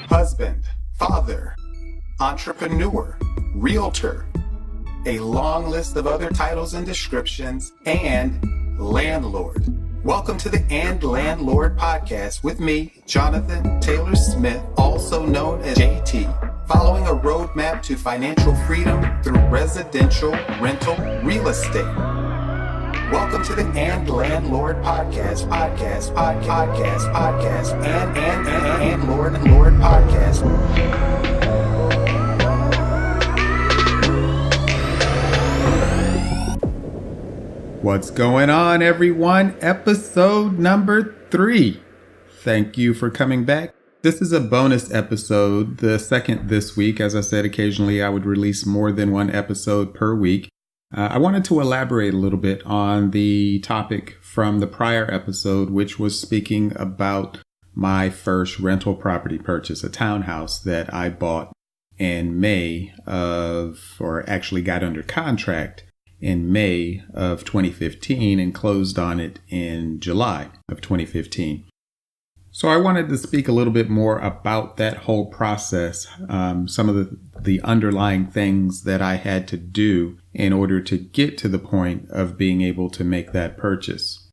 Husband, father, entrepreneur, realtor, a long list of other titles and descriptions, and landlord. Welcome to the And Landlord podcast with me, Jonathan Taylor Smith, also known as JT, following a roadmap to financial freedom through residential rental real estate. Welcome to the And Landlord podcast, and Lord podcast. What's going on, everyone? Episode number 3. Thank you for coming back. This is a bonus episode, the second this week. As I said, occasionally I would release more than one episode per week. I wanted to elaborate a little bit on the topic from the prior episode, which was speaking about my first rental property purchase, a townhouse that I bought in May or actually got under contract in May of 2015 and closed on it in July of 2015. So I wanted to speak a little bit more about that whole process, some of the underlying things that I had to do in order to get to the point of being able to make that purchase.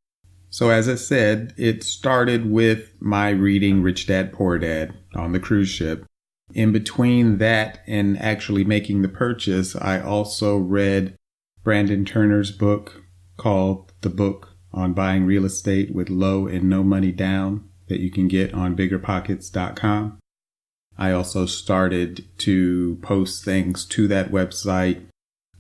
So as I said, it started with my reading Rich Dad, Poor Dad on the cruise ship. In between that and actually making the purchase, I also read Brandon Turner's book called The Book on Buying Real Estate with Low and No Money Down that you can get on biggerpockets.com. I also started to post things to that website,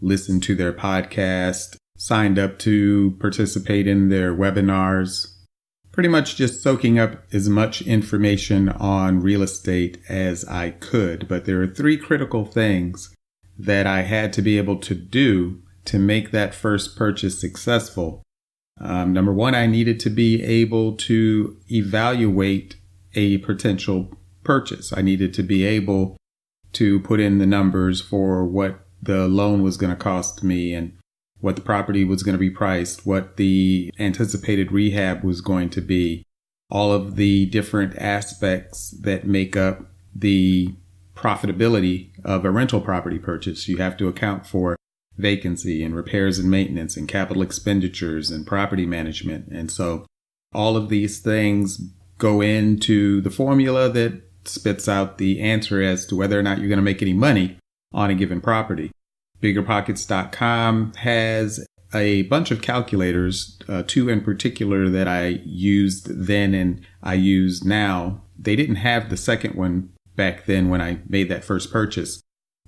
listen to their podcast, signed up to participate in their webinars, pretty much just soaking up as much information on real estate as I could. But there are 3 critical things that I had to be able to do to make that first purchase successful. Number 1, I needed to be able to evaluate a potential purchase. I needed to be able to put in the numbers for what the loan was going to cost me and what the property was going to be priced, what the anticipated rehab was going to be, all of the different aspects that make up the profitability of a rental property purchase. You have to account for vacancy and repairs and maintenance and capital expenditures and property management. And so all of these things go into the formula that spits out the answer as to whether or not you're going to make any money on a given property. Biggerpockets.com has a bunch of calculators, 2 in particular that I used then and I use now. They didn't have the second one back then when I made that first purchase.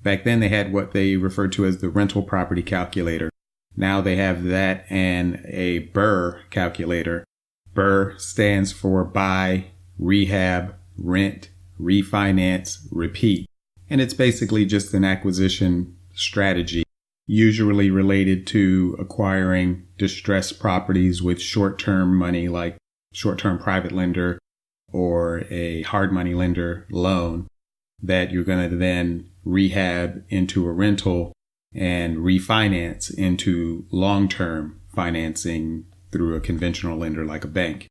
Back then they had what they referred to as the rental property calculator. Now they have that and a BRRRR calculator. BRRRR stands for buy, rehab, rent, refinance, repeat. And it's basically just an acquisition strategy, usually related to acquiring distressed properties with short-term money like short-term private lender or a hard money lender loan that you're going to then rehab into a rental and refinance into long-term financing through a conventional lender like a bank.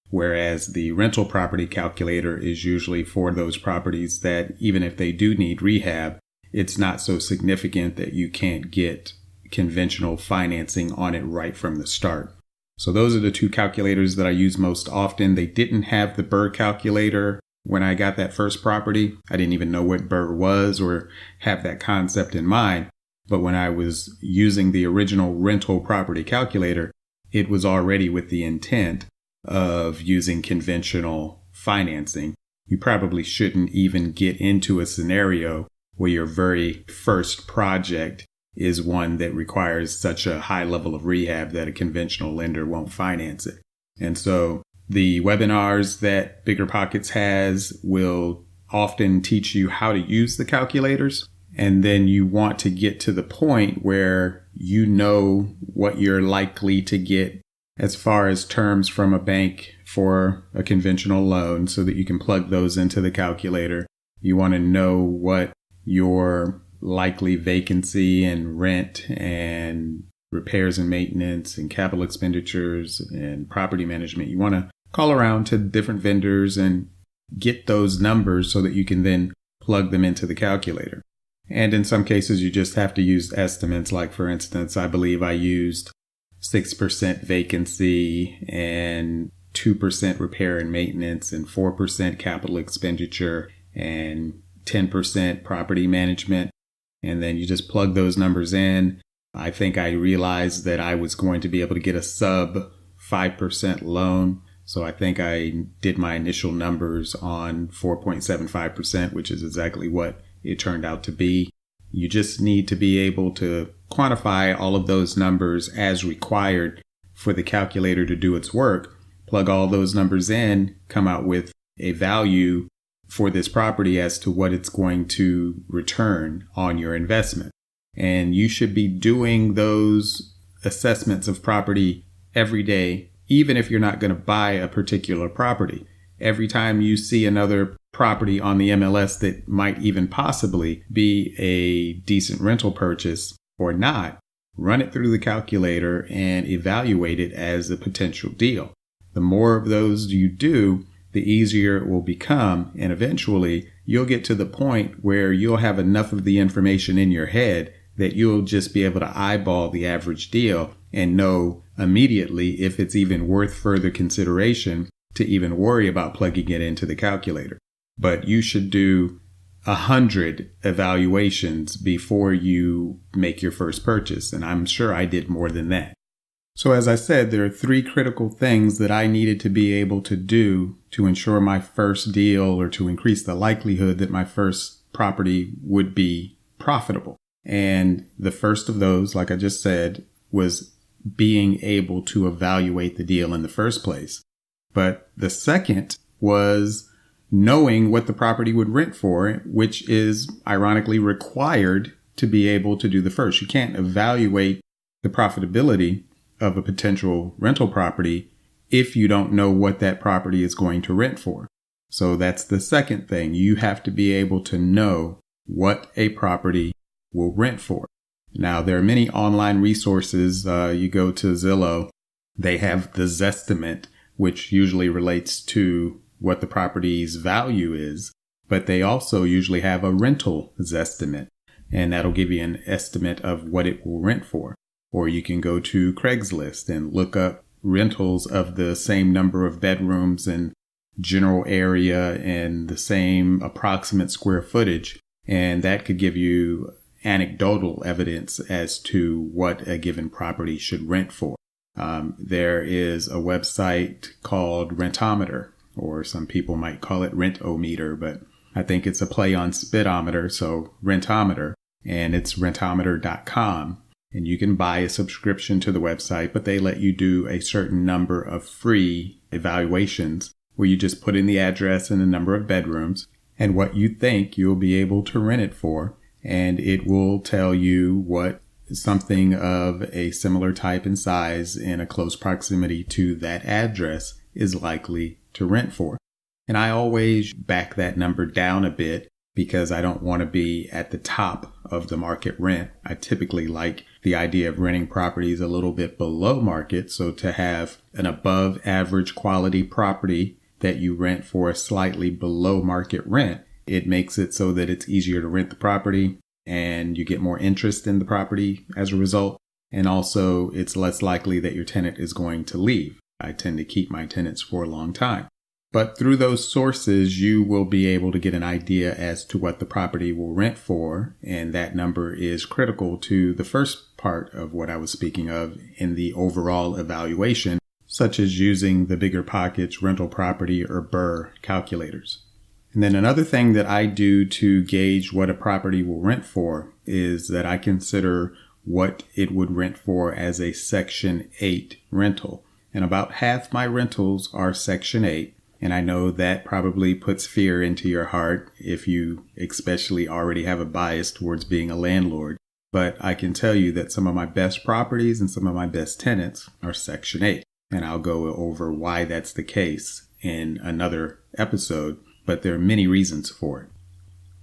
Whereas the rental property calculator is usually for those properties that even if they do need rehab, it's not so significant that you can't get conventional financing on it right from the start. So those are the 2 calculators that I use most often. They didn't have the BRRRR calculator when I got that first property. I didn't even know what BRRRR was or have that concept in mind. But when I was using the original rental property calculator, it was already with the intent of using conventional financing. You probably shouldn't even get into a scenario where your very first project is one that requires such a high level of rehab that a conventional lender won't finance it. And so the webinars that BiggerPockets has will often teach you how to use the calculators. And then you want to get to the point where you know what you're likely to get as far as terms from a bank for a conventional loan so that you can plug those into the calculator. You want to know what your likely vacancy and rent and repairs and maintenance and capital expenditures and property management. You want to call around to different vendors and get those numbers so that you can then plug them into the calculator. And in some cases, you just have to use estimates. Like, for instance, I believe I used 6% vacancy and 2% repair and maintenance and 4% capital expenditure and 10% property management. And then you just plug those numbers in. I think I realized that I was going to be able to get a sub 5% loan. So I think I did my initial numbers on 4.75%, which is exactly what it turned out to be. You just need to be able to quantify all of those numbers as required for the calculator to do its work. Plug all those numbers in, come out with a value for this property as to what it's going to return on your investment. And you should be doing those assessments of property every day, even if you're not going to buy a particular property. Every time you see another property on the MLS that might even possibly be a decent rental purchase or not, run it through the calculator and evaluate it as a potential deal. The more of those you do, the easier it will become. And eventually you'll get to the point where you'll have enough of the information in your head that you'll just be able to eyeball the average deal and know immediately if it's even worth further consideration to even worry about plugging it into the calculator. But you should do 100 evaluations before you make your first purchase. And I'm sure I did more than that. So as I said, there are 3 critical things that I needed to be able to do to ensure my first deal or to increase the likelihood that my first property would be profitable. And the first of those, like I just said, was being able to evaluate the deal in the first place. But the second was knowing what the property would rent for, which is ironically required to be able to do the first. You can't evaluate the profitability of a potential rental property if you don't know what that property is going to rent for. So that's the second thing. You have to be able to know what a property will rent for. Now, there are many online resources. You go to Zillow, they have the Zestimate, which usually relates to what the property's value is, but they also usually have a rental Zestimate, and that'll give you an estimate of what it will rent for. Or you can go to Craigslist and look up rentals of the same number of bedrooms and general area and the same approximate square footage, and that could give you anecdotal evidence as to what a given property should rent for. There is a website called Rentometer, or some people might call it Rentometer, but I think it's a play on speedometer, so Rentometer, and it's rentometer.com. And you can buy a subscription to the website, but they let you do a certain number of free evaluations where you just put in the address and the number of bedrooms and what you think you'll be able to rent it for. And it will tell you what something of a similar type and size in a close proximity to that address is likely to rent for. And I always back that number down a bit because I don't want to be at the top of the market rent. I typically like the idea of renting properties a little bit below market. So to have an above average quality property that you rent for a slightly below market rent, it makes it so that it's easier to rent the property and you get more interest in the property as a result. And also it's less likely that your tenant is going to leave. I tend to keep my tenants for a long time. But through those sources, you will be able to get an idea as to what the property will rent for. And that number is critical to the first part of what I was speaking of in the overall evaluation, such as using the Bigger Pockets rental property or BRRRR calculators. And then another thing that I do to gauge what a property will rent for is that I consider what it would rent for as a Section 8 rental. And about half my rentals are Section 8. And I know that probably puts fear into your heart if you especially already have a bias towards being a landlord. But I can tell you that some of my best properties and some of my best tenants are Section 8. And I'll go over why that's the case in another episode. But there are many reasons for it.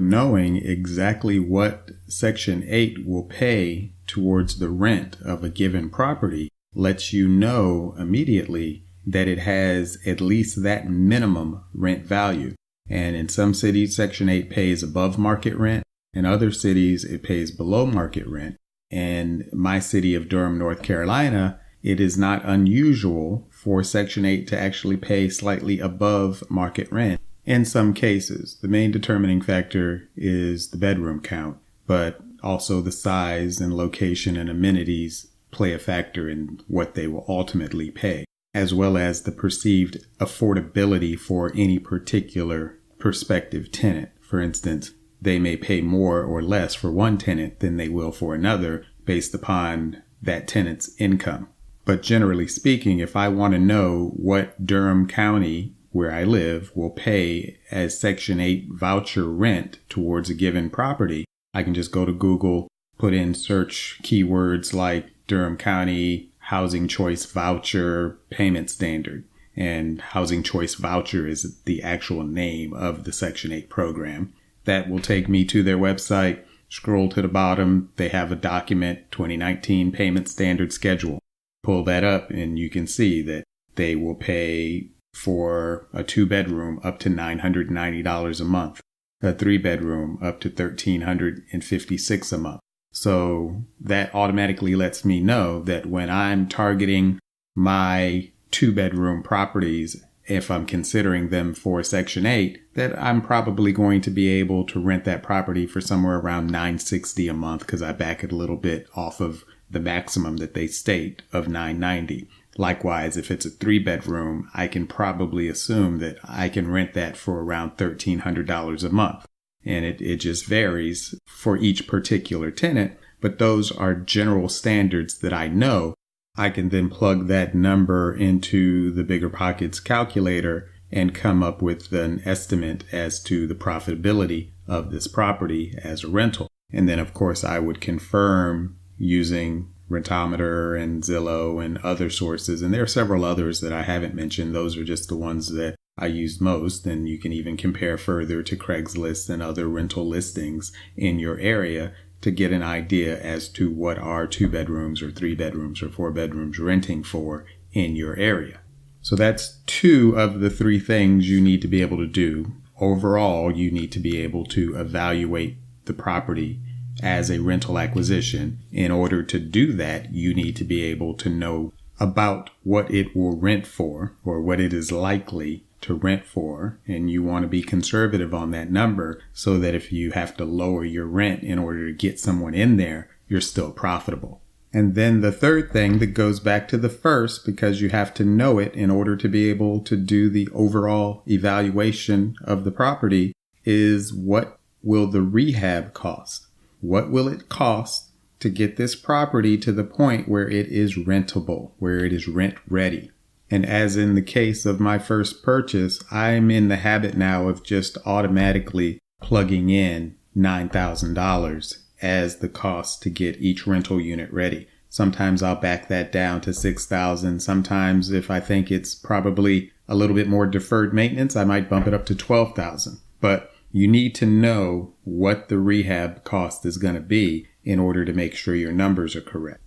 Knowing exactly what Section 8 will pay towards the rent of a given property lets you know immediately that it has at least that minimum rent value. And in some cities, Section 8 pays above market rent. In other cities, it pays below market rent. In my city of Durham, North Carolina, it is not unusual for Section 8 to actually pay slightly above market rent. In some cases, the main determining factor is the bedroom count, but also the size and location and amenities play a factor in what they will ultimately pay, as well as the perceived affordability for any particular prospective tenant. For instance, they may pay more or less for one tenant than they will for another based upon that tenant's income. But generally speaking, if I want to know what Durham County, where I live, will pay as Section 8 voucher rent towards a given property, I can just go to Google, put in search keywords like Durham County Housing Choice Voucher Payment Standard. And Housing Choice Voucher is the actual name of the Section 8 program. That will take me to their website. Scroll to the bottom. They have a document, 2019 Payment Standard Schedule. Pull that up and you can see that they will pay for a 2-bedroom up to $990 a month, a 3-bedroom up to $1,356 a month. So that automatically lets me know that when I'm targeting my 2-bedroom properties, if I'm considering them for Section 8, that I'm probably going to be able to rent that property for somewhere around $960 a month because I back it a little bit off of the maximum that they state of $990. Likewise, if it's a 3-bedroom, I can probably assume that I can rent that for around $1,300 a month. And it just varies for each particular tenant, but those are general standards that I know. I can then plug that number into the BiggerPockets calculator and come up with an estimate as to the profitability of this property as a rental. And then, of course, I would confirm using Rentometer and Zillow and other sources. And there are several others that I haven't mentioned. Those are just the ones that I use most. And you can even compare further to Craigslist and other rental listings in your area to get an idea as to what are 2-bedrooms or 3-bedrooms or 4-bedrooms renting for in your area. So that's 2 of the 3 things you need to be able to do. Overall, you need to be able to evaluate the property as a rental acquisition. In order to do that, you need to be able to know about what it will rent for or what it is likely to rent for. And you want to be conservative on that number so that if you have to lower your rent in order to get someone in there, you're still profitable. And then the third thing that goes back to the first, because you have to know it in order to be able to do the overall evaluation of the property, is what will the rehab cost? What will it cost to get this property to the point where it is rentable, where it is rent ready? And as in the case of my first purchase, I'm in the habit now of just automatically plugging in $9,000 as the cost to get each rental unit ready. Sometimes I'll back that down to $6,000. Sometimes if I think it's probably a little bit more deferred maintenance, I might bump it up to $12,000. But you need to know what the rehab cost is going to be in order to make sure your numbers are correct.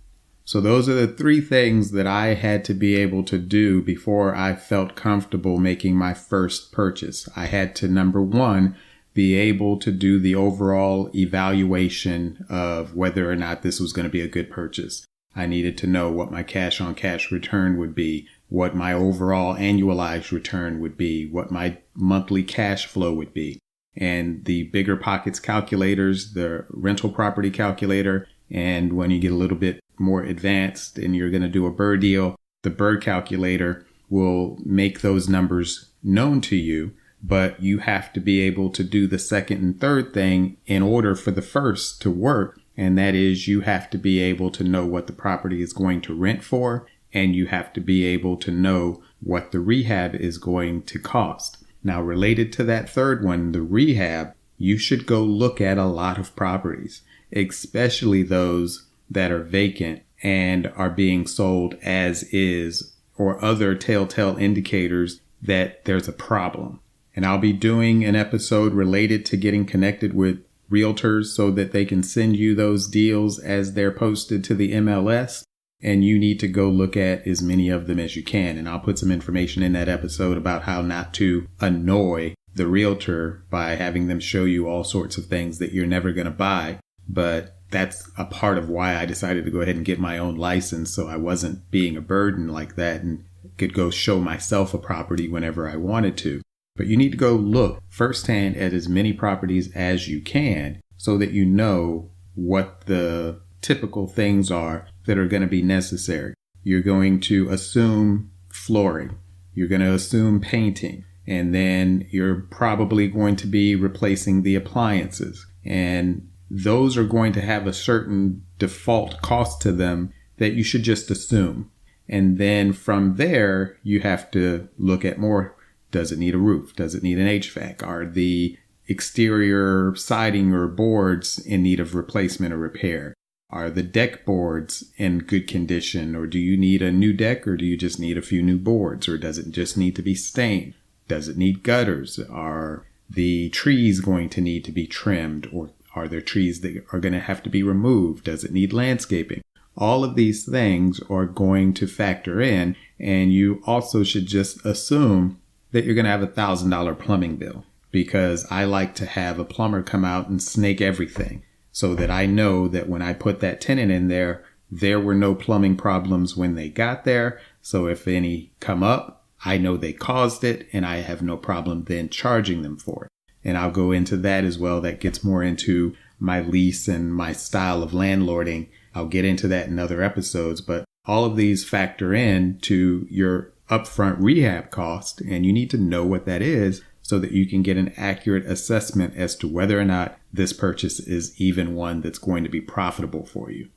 So those are the 3 things that I had to be able to do before I felt comfortable making my first purchase. I had to, number 1, be able to do the overall evaluation of whether or not this was going to be a good purchase. I needed to know what my cash on cash return would be, what my overall annualized return would be, what my monthly cash flow would be. And the BiggerPockets calculators, the rental property calculator, and when you get a little bit more advanced and you're going to do a BRRRR deal, the BRRRR calculator will make those numbers known to you, but you have to be able to do the second and third thing in order for the first to work. And that is, you have to be able to know what the property is going to rent for, and you have to be able to know what the rehab is going to cost. Now, related to that third one, the rehab, you should go look at a lot of properties, especially those that are vacant and are being sold as is, or other telltale indicators that there's a problem. And I'll be doing an episode related to getting connected with realtors so that they can send you those deals as they're posted to the MLS. and you need to go look at as many of them as you can. And I'll put some information in that episode about how not to annoy the realtor by having them show you all sorts of things that you're never going to buy. But that's a part of why I decided to go ahead and get my own license, so I wasn't being a burden like that and could go show myself a property whenever I wanted to. But you need to go look firsthand at as many properties as you can so that you know what the typical things are that are going to be necessary. You're going to assume flooring. You're going to assume painting. And then you're probably going to be replacing the appliances. And those are going to have a certain default cost to them that you should just assume. And then from there, you have to look at more. Does it need a roof? Does it need an HVAC? Are the exterior siding or boards in need of replacement or repair? Are the deck boards in good condition? Or do you need a new deck, or do you just need a few new boards? Or does it just need to be stained? Does it need gutters? Are the trees going to need to be trimmed? Or are there trees that are going to have to be removed? Does it need landscaping? All of these things are going to factor in, and you also should just assume that you're going to have $1,000 plumbing bill, because I like to have a plumber come out and snake everything so that I know that when I put that tenant in there, there were no plumbing problems when they got there. So if any come up, I know they caused it, and I have no problem then charging them for it. And I'll go into that as well. That gets more into my lease and my style of landlording. I'll get into that in other episodes, but all of these factor in to your upfront rehab cost, and you need to know what that is so that you can get an accurate assessment as to whether or not this purchase is even one that's going to be profitable for you.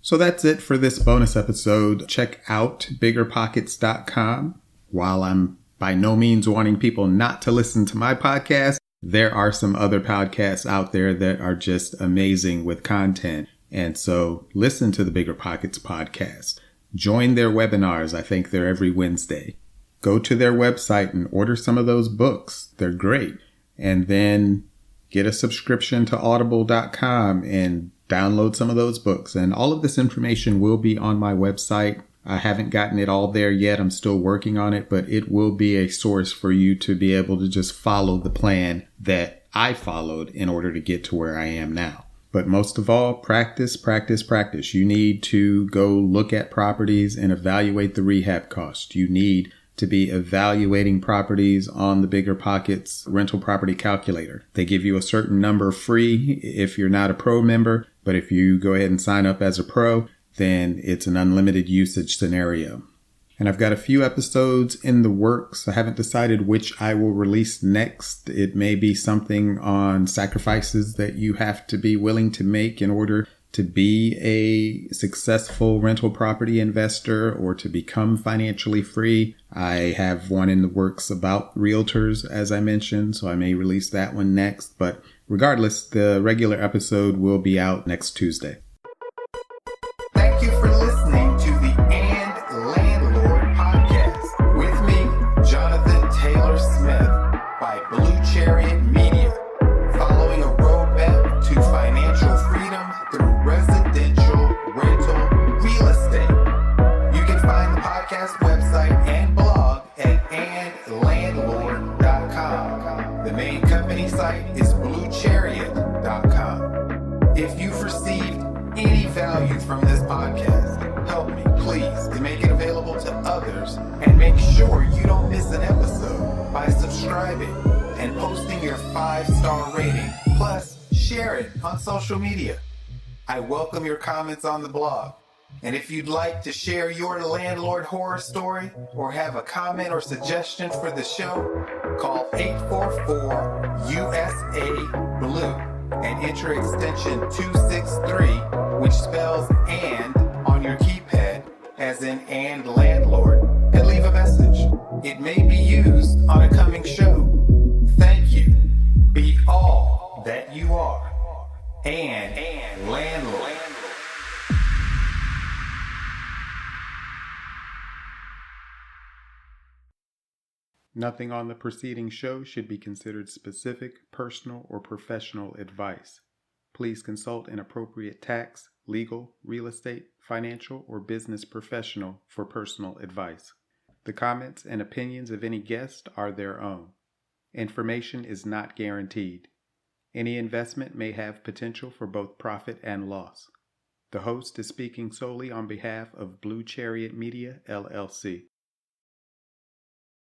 So that's it for this bonus episode. Check out biggerpockets.com. While I'm by no means wanting people not to listen to my podcast, there are some other podcasts out there that are just amazing with content. And so listen to the Bigger Pockets podcast. Join their webinars. I think they're every Wednesday. Go to their website and order some of those books. They're great. And then get a subscription to audible.com and download some of those books. And all of this information will be on my website. I haven't gotten it all there yet. I'm still working on it, but it will be a source for you to be able to just follow the plan that I followed in order to get to where I am now. But most of all, practice, practice, practice. You need to go look at properties and evaluate the rehab cost. You need to be evaluating properties on the Bigger Pockets rental property calculator. They give you a certain number free if you're not a pro member, but if you go ahead and sign up as a pro, then it's an unlimited usage scenario. And I've got a few episodes in the works. I haven't decided which I will release next. It may be something on sacrifices that you have to be willing to make in order to be a successful rental property investor or to become financially free. I have one in the works about realtors, as I mentioned, so I may release that one next. But regardless, the regular episode will be out next Tuesday. Thank you for listening to the And Landlord podcast with me, Jonathan Taylor Smith, by Blue Chariot Media, following a roadmap to financial freedom through residential rental real estate. You can find the podcast website and blog at andlandlord.com. The main company site is bluechariot.com. If you've received any value from this podcast, help me, please, to make it available to others, and make sure you don't miss an episode by subscribing and posting your 5-star rating, plus share it on social media. I welcome your comments on the blog. And if you'd like to share your landlord horror story or have a comment or suggestion for the show, call 844-USA-BLUE and enter extension 263, which spells "and" on your keypad, as in "and landlord," and leave a message. It may be used on a coming show. Thank you. Be all that you are. And landlord. Nothing on the preceding show should be considered specific, personal, or professional advice. Please consult an appropriate tax, legal, real estate, financial, or business professional for personal advice. The comments and opinions of any guest are their own. Information is not guaranteed. Any investment may have potential for both profit and loss. The host is speaking solely on behalf of Blue Chariot Media, LLC.